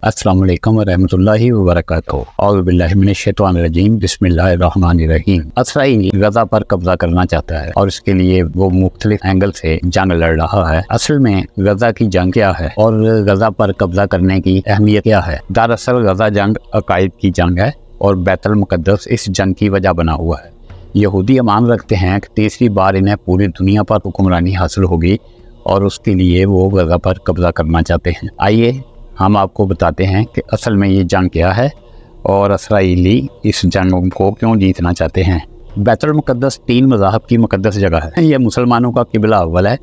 अस्सलाम वालेकुम वरहमतुल्लाहि वबरकातुहू। औज़ु बिल्लाहि मिनश्शैतानिर्रजीम, बिस्मिल्लाहिर्रहमानिर्रहीम। इसराइल गजा पर कब्जा करना चाहता है और इसके लिए वो मुख्तलिफ एंगल से जंग लड़ रहा है। असल में गजा की जंग क्या है और गजा पर कब्जा करने की अहमियत क्या है? दरअसल गजा जंग अकायद की जंग है और बैतुल मुक़द्दस इस जंग की वजह बना हुआ है। यहूदी अमान रखते हैं कि तीसरी बार इन्हें पूरी दुनिया पर हुक्मरानी हासिल होगी और उसके लिए वो गजा पर कब्जा करना चाहते हैं। आइए हम आपको बताते हैं कि असल में ये जंग क्या है और इसराइली इस जंग को क्यों जीतना चाहते हैं। बैतुल मुक़द्दस 3 मज़ाहब की मुक़द्दस जगह है। यह मुसलमानों का क़िबला अव्वल है,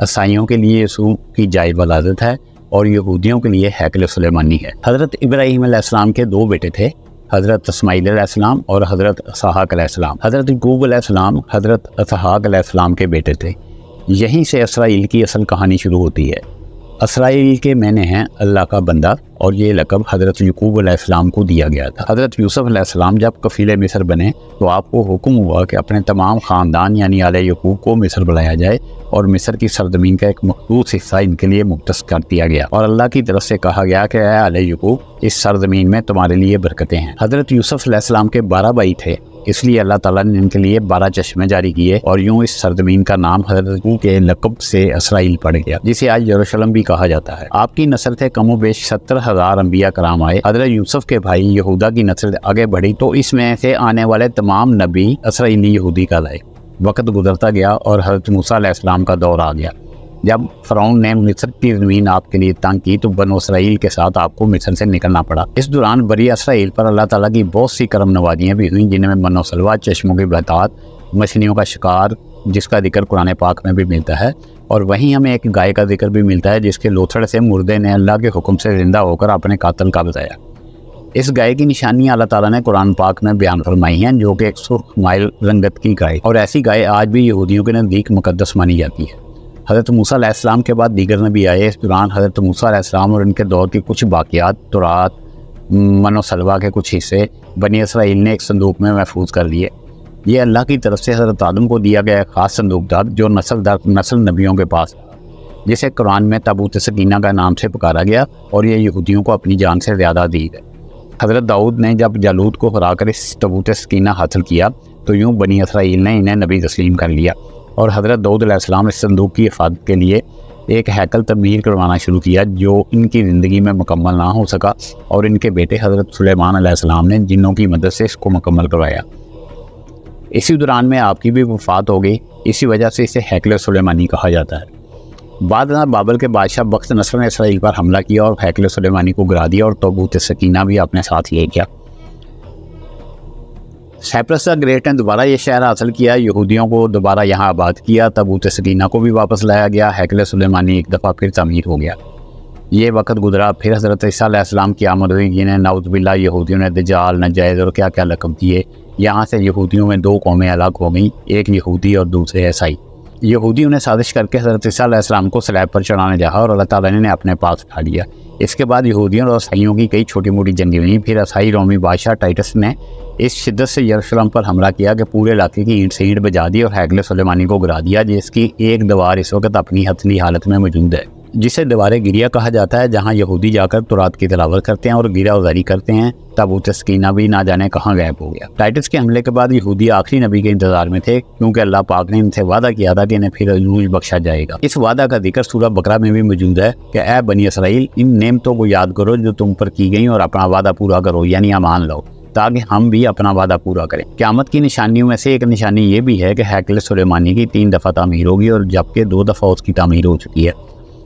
ईसाइयों के लिए यसू की जाए वलादत है और यहूदियों के लिए हैकल सुलेमानी है। हज़रत इब्राहीम अलैहिस्सलाम के 2 बेटे थे, हज़रत इस्माईल अलैहिस्सलाम और हज़रत इसहाक अलैहिस्सलाम। हज़रत याकूब अलैहिस्सलाम हज़रत इसहाक अलैहिस्सलाम के बेटे थे। यहीं से इसराइल की असल कहानी शुरू होती है। इसराइल के मैंने हैं अल्लाह का बंदा और ये लक़ब हज़रत याकूब अलैहिस्सलाम को दिया गया था। हज़रत यूसुफ अलैहिस्सलाम जब कफ़ीले मिस्र बने तो आपको हुक्म हुआ कि अपने तमाम ख़ानदान यानी आले याकूब को मिस्र बुलाया जाए और मिस्र की सरज़मीन का एक मखसूस हिस्सा इनके लिए मुख्तस कर दिया गया और अल्लाह की तरफ से कहा गया कि ऐ आले याकूब, इस सरज़मीन में तुम्हारे लिए बरकतें हैं। हज़रत यूसुफ अलैहिस्सलाम के 12 भाई थे, इसलिए अल्लाह ताला ने इनके लिए 12 चश्मे जारी किए और यूं इस सरजमीन का नाम हज़रत याकूब के लक़ब से इसराइल पड़ गया, जिसे आज यरूशलेम भी कहा जाता है। आपकी नस्ल से कमोबेश 70,000 अंबिया कराम आए। हज़रत यूसुफ के भाई यहूदा की नस्ल आगे बढ़ी तो इसमें से आने वाले तमाम नबी इसराइली यहूदी कहलाए। वक्त गुजरता गया और हज़रत मूसा अलैहिस्सलाम का दौर आ गया। जब फ़िरौन ने मिस्र की ज़मीन आपके लिए तंग की तो बनो इसराइल के साथ आपको मिस्र से निकलना पड़ा। इस दौरान बरी इसराइल पर अल्लाह ताला की बहुत सी करम नवाजियाँ भी हुई, जिनमें मनो सलवा, चश्मों की बहतात, मछलियों का शिकार, जिसका जिक्र कुरान पाक में भी मिलता है। और वहीं हमें एक गाय का जिक्र भी मिलता है जिसके लोथड़ से मुर्दे ने अल्लाह के हुक्म से ज़िंदा होकर अपने कातिल का बताया। इस गाय की निशानियाँ अल्लाह ताला ने कुरान पाक में बयान फरमाई हैं, जो कि एक सुर्ख माइल रंगत की गाय, और ऐसी गाय आज भी यहूदियों के नज़दीक मुक़द्दस मानी जाती है। हज़रत मूसा अलैहिस्सलाम के बाद दीगर नबी आए। इस दौरान हज़रत मूसा अलैहिस्सलाम और इनके दौर के कुछ बाक़ियात, तौरात, मनो सलवा के कुछ हिस्से बनी इसराइल ने एक संदूक में महफूज कर लिए। ये अल्लाह की तरफ से हज़रत आदम को दिया गया ख़ास संदूक था, जो नस्ल दर नस्ल नबियों के पास था, जिसे कुरान में ताबूत सकीना का नाम से पुकारा गया और ये यहूदियों को अपनी जान से ज़्यादा अज़ीज़ है। हज़रत दाऊद ने जब जालूत को हरा कर इस ताबूत सकीना हासिल किया तो यूँ बनी इसराइल ने इन्हें नबी तस्लीम कर लिया और हज़रत दाऊद अलैहिस्सलाम इस संदूक की हिफाजत के लिए एक हैकल तमीर करवाना शुरू किया, जो इनकी ज़िंदगी में मुकम्मल ना हो सका और इनके बेटे हज़रत सुलेमान अलैहिस्सलाम ने जिन्नों की मदद से इसको मुकम्मल करवाया। इसी दौरान में आपकी भी वफ़ात हो गई, इसी वजह से इसे हैकल सुलेमानी कहा जाता है। बाद में बाबल के बादशाह बख्त नसर ने इसराइल पर हमला किया और हैकल सुलेमानी को गिरा दिया और ताबूत सकीना भी अपने साथ ले गया। साइप्रस द ग्रेट ने दोबारा ये शहर हासिल किया, यहूदियों को दोबारा यहाँ आबाद किया, ताबूत सकीना को भी वापस लाया गया, हैकल सुलेमानी एक दफ़ा फिर तमीर हो गया। ये वक्त गुजरा, फिर हज़रत ईसा अलैहिस्सलाम की आमद हुई, जिन्हें नाउज़ुबिल्लाह यहूदियों ने दज्जाल, नजायज़ और क्या क्या लक़ब दिए। यहाँ से यहूदियों में 2 कौमें अलग हो गईं, एक यहूदी और दूसरे ईसाई। यहूदियों ने साजिश करके हज़रत ईसा अलैहिस्सलाम को स्लैब पर चढ़ाने चाहा और अल्लाह ताला ने अपने पास उठा लिया। इसके बाद यहूदियों और ईसाइयों की कई छोटी मोटी जंगें हुई। फिर ईसाई रोमी बादशाह टाइटस ने इस शिद्दत से यरूशलेम पर हमला किया कि पूरे इलाके की ईंट से ईंट बजा दी और हैकल सुलेमानी को गिरा दिया, जिसकी एक दीवार इस वक्त अपनी हथली हालत में मौजूद है, जिसे दीवार गिरिया कहा जाता है, जहाँ यहूदी जाकर तौरात की तिलावत करते हैं और गिरा उजारी करते हैं। ताबूत सकीना भी ना जाने कहाँ गायब हो गया। टाइटस के हमले के बाद यहूदी आखिरी नबी के इंतजार में थे, क्योंकि अल्लाह पाक ने इनसे वादा किया था कि इन्हें फिर अजूज बख्शा जाएगा। इस वादा का जिक्र सूरह बकरा में भी मौजूद है कि ऐ बनी इसराइल, इन नेमतों को याद करो जो तुम पर की गई और अपना वादा पूरा करो, यानी अमान लो, ताकि हम भी अपना वादा पूरा करें। क़यामत की निशानियों में से एक निशानी ये भी है कि हैकल सुलेमानी की 3 दफ़ा तामीर होगी और जबकि 2 दफ़ा उसकी तामीर हो चुकी है।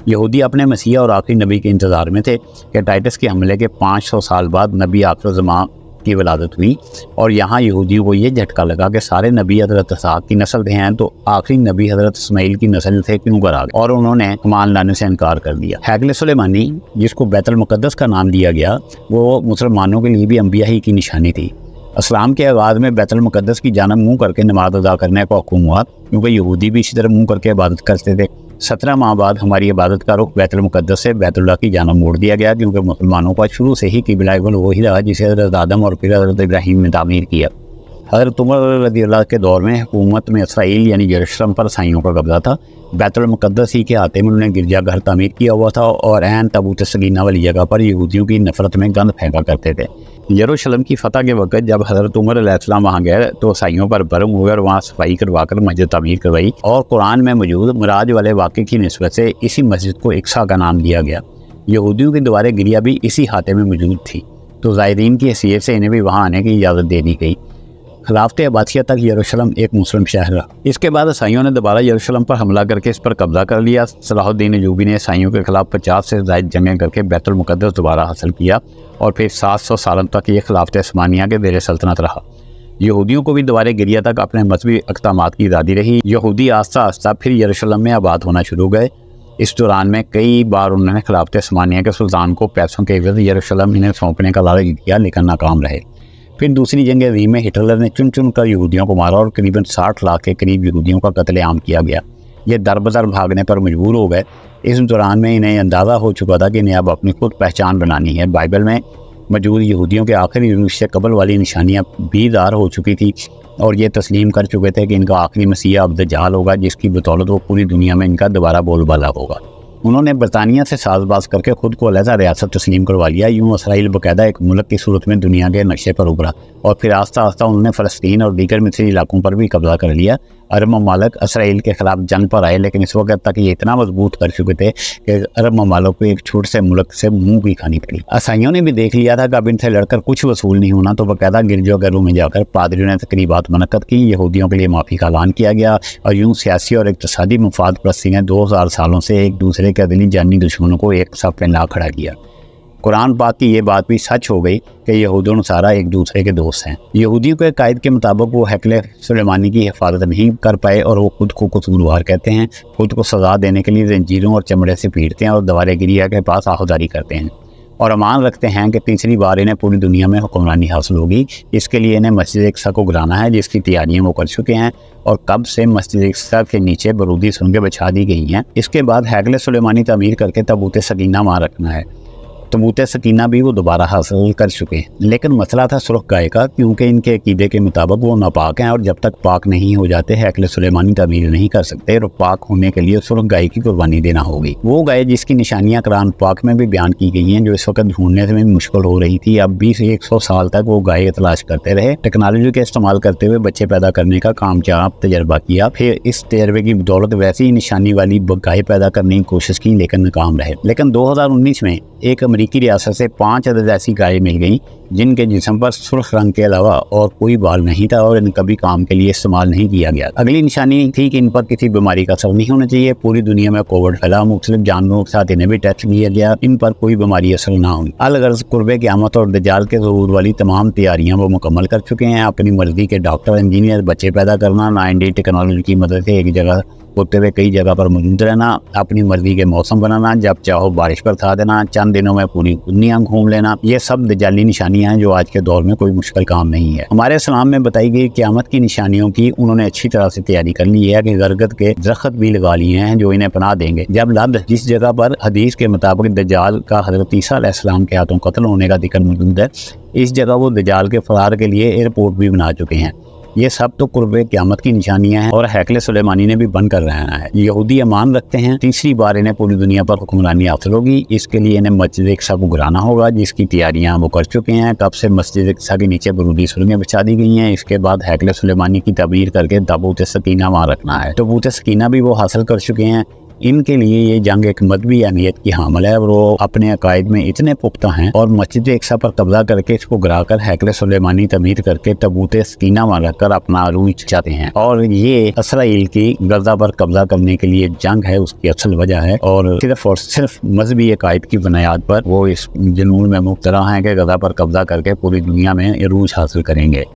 यहूदी अपने मसीहा और आखिरी नबी के इंतज़ार में थे कि टाइटस के हमले के 500 साल बाद नबी आखिर ज़मान की वलादत हुई और यहाँ यहूदियों को ये झटका लगा कि सारे नबी हज़रत इसहाक की नस्ल के हैं, तो आखिरी नबी हज़रत इस्माईल की नस्ल से क्यों करा गए, और उन्होंने ईमान लाने से इनकार कर दिया। हैकल सुलेमानी, जिसको बैतुल मुक़द्दस का नाम दिया गया, वो मुसलमानों के लिए भी अंबिया ही की निशानी थी। इस्लाम के आगाज़ में बैतुल मुक़द्दस की जानब मुँह करके नमाज अदा करने का हुक्म हुआ, क्योंकि यहूदी भी इसी तरह मुँह करके इबादत करते थे। 17 माह बाद हमारी इबादत का रुख बैतुल मुक़द्दस से बैतुल्लाह की जानब मोड़ दिया गया, क्योंकि मुसलमानों का शुरू से ही क़िबला अव्वल वही रहा जिसे हज़रत आदम और फिर हज़रत इब्राहीम ने तामीर किया। حضرت عمر رضی اللہ کے دور میں حکومت میں اسرائیل یعنی یروشلم پر عیسائیوں کا قبضہ تھا۔ بیت المقدس ہی کے آتے میں انہوں نے گرجا گھر تعمیر کیا ہوا تھا اور عین تابوت سکینہ والی جگہ پر یہودیوں کی نفرت میں گند پھینکا کرتے تھے۔ یروشلم کی فتح کے وقت جب حضرت عمر علیہ السلام وہاں گئے تو عیسائیوں پر برہم ہوئے اور وہاں صفائی کروا کر مسجد تعمیر کروائی، اور قرآن میں موجود معراج والے واقعے کی نسبت سے اسی مسجد کو اقصیٰ کا نام دیا گیا۔ یہودیوں کی دیوار گریا بھی اسی خاتے میں موجود تھی، تو زائرین کی حیثیت سے انہیں بھی وہاں آنے کی اجازت دے دی گئی۔ خلافت عباسیہ تک یروشلم ایک مسلم شہر رہا۔ اس کے بعد عیسائیوں نے دوبارہ یروشلم پر حملہ کر کے اس پر قبضہ کر لیا۔ صلاح الدین ایوبی نے عیسائیوں کے خلاف 50 سے زائد جنگیں کر کے بیت المقدس دوبارہ حاصل کیا، اور پھر 700 سال تک یہ خلافت عثمانیہ کے زیر سلطنت رہا۔ یہودیوں کو بھی دوبارہ گریا تک اپنے مذہبی اقدامات کی آزادی رہی۔ یہودی آہستہ آہستہ پھر یروشلم میں آباد ہونا شروع گئے۔ اس دوران میں کئی بار انہوں نے خلافت عثمانیہ کے سلطان کو پیسوں کے عوض یروشلم انہیں سونپنے کا لالچ دیا، لیکن ناکام رہے۔ پھر دوسری جنگ عظیم میں ہٹلر نے چن چن کر یہودیوں کو مارا اور قریباً 60 لاکھ کے قریب یہودیوں کا قتل عام کیا گیا۔ یہ در بدر بھاگنے پر مجبور ہو گئے۔ اس دوران میں انہیں اندازہ ہو چکا تھا کہ انہیں اب اپنی خود پہچان بنانی ہے۔ بائبل میں موجود یہودیوں کے آخری عروج سے قبل والی نشانیاں بھی ظاہر ہو چکی تھی، اور یہ تسلیم کر چکے تھے کہ ان کا آخری مسیح اب دجال ہوگا، جس کی بدولت وہ پوری دنیا میں ان کا دوبارہ بول بالا ہوگا۔ انہوں نے برطانیہ سے ساز باز کر کے خود کو علیحدہ ریاست تسلیم کروا لیا۔ یوں اسرائیل باقاعدہ ایک ملک کی صورت میں دنیا کے نقشے پر ابھرا، اور پھر آہستہ آہستہ انہوں نے فلسطین اور دیگر مصری علاقوں پر بھی قبضہ کر لیا۔ عرب ممالک اسرائیل کے خلاف جنگ پر آئے، لیکن اس وقت تک یہ اتنا مضبوط کر چکے تھے کہ عرب ممالک کو ایک چھوٹے سے ملک سے منہ کی کھانی پڑی۔ عیسائیوں نے بھی دیکھ لیا تھا کہ اب ان سے لڑ کر کچھ وصول نہیں ہونا، تو باقاعدہ گرجا گھروں میں جا کر پادریوں نے تقریبات منعقد کی، یہودیوں کے لیے معافی کا اعلان کیا گیا، اور یوں سیاسی اور اقتصادی مفاد پرستی نے 2000 سالوں سے ایک دوسرے کے عدلی جانی دشمنوں کو ایک صف میں لا کھڑا کیا۔ قرآن پاک کی یہ بات بھی سچ ہو گئی کہ یہود و نصارہ ایک دوسرے کے دوست ہیں۔ یہودیوں کے قائد کے مطابق وہ ہیکل سلیمانی کی حفاظت نہیں کر پائے، اور وہ خود کو قصوروار کہتے ہیں، خود کو سزا دینے کے لیے زنجیروں اور چمڑے سے پیٹتے ہیں اور دوار گریا کے پاس آہوداری کرتے ہیں، اور امان رکھتے ہیں کہ تیسری بار انہیں پوری دنیا میں حکمرانی حاصل ہوگی۔ اس کے لیے انہیں مسجد اقصیٰ کو گرانا ہے، جس کی تیاریاں وہ کر چکے ہیں، اور کب سے مسجد اقصیٰ کے نیچے بارودی سرنگیں بچھا دی گئی ہیں۔ اس کے بعد ہیکل سلیمانی تعمیر کر کے تابوت سکینہ وہاں رکھنا ہے۔ تابوت سکینہ بھی وہ دوبارہ حاصل کر چکے ہیں، لیکن مسئلہ تھا سرخ گائے کا، کیونکہ ان کے عقیدے کے مطابق وہ ناپاک ہیں، اور جب تک پاک نہیں ہو جاتے ہیکل سلیمانی تعمیر نہیں کر سکتے، اور پاک ہونے کے لیے سرخ گائے کی قربانی دینا ہوگی۔ وہ گائے جس کی نشانیاں قرآن پاک میں بھی بیان کی گئی ہیں، جو اس وقت ڈھونڈنے میں مشکل ہو رہی تھی۔ اب 20 سے 100 سال تک وہ گائے تلاش کرتے رہے، ٹیکنالوجی کا استعمال کرتے ہوئے بچے پیدا کرنے کا کامیاب تجربہ کیا، پھر اس تجربے کی بدولت ویسی نشانی والی گائے پیدا کرنے کی کوشش کی، لیکن ناکام رہے۔ لیکن 2019 میں ایک امریکی ریاست سے 5 عدد ایسی گائے مل گئیں جن کے جسم پر سرخ رنگ کے علاوہ اور کوئی بال نہیں تھا، اور ان کبھی کام کے لیے استعمال نہیں کیا گیا۔ اگلی نشانی تھی کہ ان پر کسی بیماری کا اثر نہیں ہونا چاہیے۔ پوری دنیا میں کووڈ پھیلا، مختلف جانوروں کے ساتھ انہیں بھی ٹیسٹ کیا گیا، ان پر کوئی بیماری اثر نہ ہوئی۔ الغرض قرب قیامت اور دجال کے ظہور والی تمام تیاریاں وہ مکمل کر چکے ہیں۔ اپنی مرضی کے ڈاکٹر، انجینئر، بچے پیدا کرنا، 9D ٹیکنالوجی کی مدد سے ایک جگہ ہوتے ہوئے کئی جگہ پر موجود رہنا، اپنی مرضی کے موسم بنانا، جب چاہو بارش پر تھا دینا، چند دنوں میں پوری دنیا گھوم لینا، یہ سب دجالی نشانیاں ہیں جو آج کے دور میں کوئی مشکل کام نہیں ہے۔ ہمارے اسلام میں بتائی گئی قیامت کی نشانیوں کی انہوں نے اچھی طرح سے تیاری کر لی ہے کہ گرگد کے درخت بھی لگا لیے ہیں جو انہیں پناہ دیں گے۔ جب لد جس جگہ پر حدیث کے مطابق دجال کا حضرت عیسیٰ علیہ السلام کے ہاتھوں قتل ہونے کا ذکر موجود ہے، اس جگہ وہ دجال کے فرار کے لیے ایئرپورٹ بھی بنا چکے ہیں۔ یہ سب تو قرب قیامت کی نشانیاں ہیں، اور ہیکل سلیمانی نے بھی بند کر رہنا ہے۔ یہودی امان رکھتے ہیں تیسری بار انہیں پوری دنیا پر حکمرانی حاصل ہوگی، اس کے لیے انہیں مسجد اقصیٰ کو گرانا ہوگا، جس کی تیاریاں وہ کر چکے ہیں۔ کب سے مسجد اقصیٰ کے نیچے بارودی سرنگیں بچھا دی گئی ہیں۔ اس کے بعد ہیکل سلیمانی کی تعمیر کر کے تابوت سکینہ وہاں رکھنا ہے۔ تابوت سکینہ بھی وہ حاصل کر چکے ہیں۔ ان کے لیے یہ جنگ ایک مذہبی اہمیت کی حامل ہے، اور وہ اپنے عقائد میں اتنے پختہ ہیں، اور مسجد اقصیٰ پر قبضہ کر کے اس کو گرا کر ہیکل سلیمانی تعمیر کر کے تابوت سکینہ وہاں رکھ کر اپنا عروج چاہتے ہیں۔ اور یہ اسرائیل کی غزہ پر قبضہ کرنے کے لیے جنگ ہے، اس کی اصل وجہ ہے، اور صرف مذہبی عقائد کی بنیاد پر وہ اس جنون میں مبتلا ہیں کہ غزہ پر قبضہ کر کے پوری دنیا میں عروج حاصل کریں گے۔